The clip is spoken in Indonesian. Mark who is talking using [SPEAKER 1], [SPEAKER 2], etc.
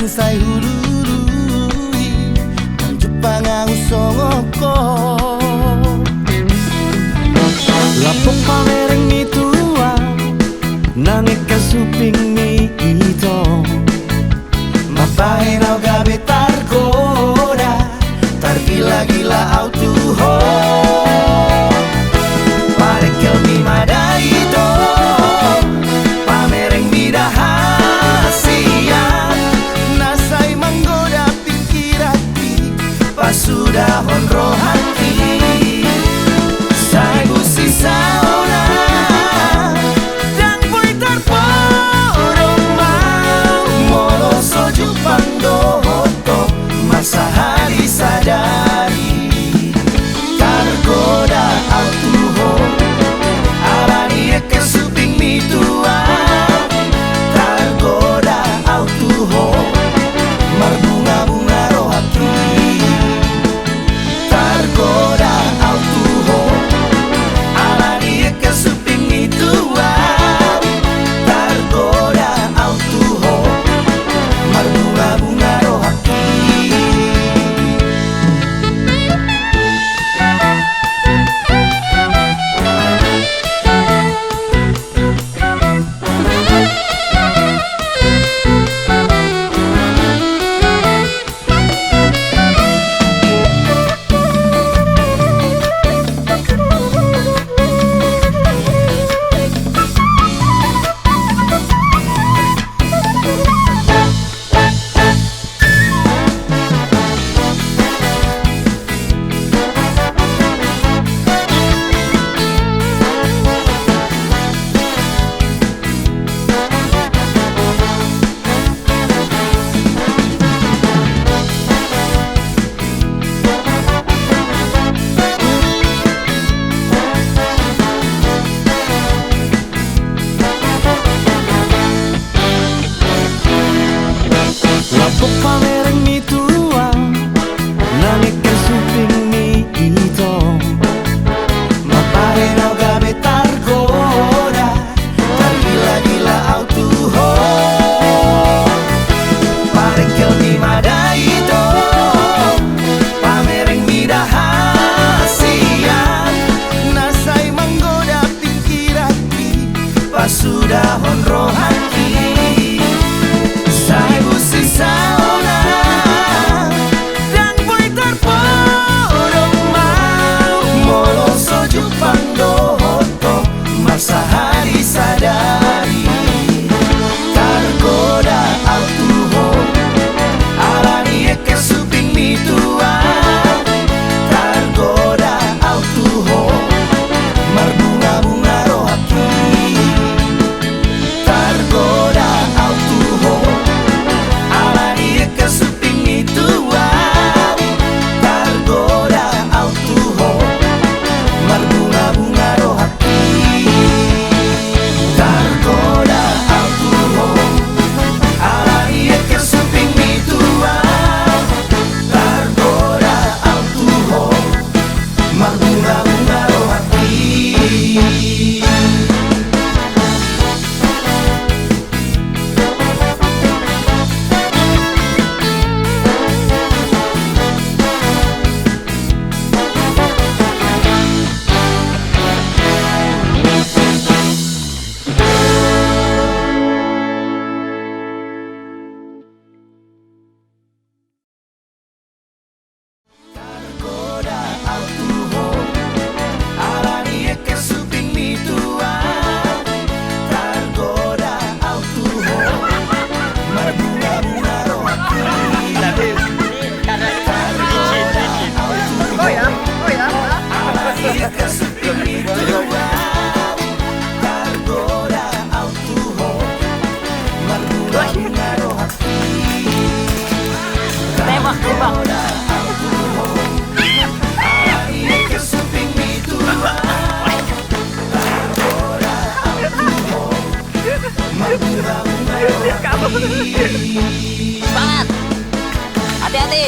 [SPEAKER 1] sai hulului Jepang usongoko Lapo pamereng itua Nangik kasuping ni ito Mapahe nau gabe targoda Tar gila-gila au tuho Parekel mi madai ito Pamereng midahasia Nasai manggoda pikirati Pasudah honro hati Sai busi saona Dan boy terpodong mau Molo soju pangdoto Masa hari sadari Targoda au tuho Alani eke suping mitua Targoda au tuho Marbunga-bunga rohaki Targoda au tuho Alani eke suping mitua Targoda au tuho Marbunga-bunga rohaki Lapo pamereng mitua Nangik kasuping mi ito Mapahe nau gabe targoda Tar gila-gila au tuho Parekel mi madai ito Pamereng midahasia Nasai manggoda pikirati Pasudah honro hati Sai busi saona Dan boy terpodong mau Molo soju pangdoto Masa hari sadari Targoda au tuho Alani eke suping mitua Targoda au tuho Marbunga-bunga rohaki Targoda au tuho Alani eke suping mitua Targoda au tuho Marbunga-bunga rohaki Targoda au tuho Alani eke suping mitua Targoda au tuho Marbunga-bunga rohaki Targoda au tuho Alani eke suping mitua Targoda au tuho Marbunga-bunga rohaki Targoda au tuho Alani eke suping mitua Targoda au tuho Marbunga-bunga rohaki
[SPEAKER 2] Tembak, tembak.
[SPEAKER 1] Targoda au tuho Alani eke suping mitua Targoda au tuho Marbunga-bunga rohaki
[SPEAKER 2] Semangat. Hati-hati.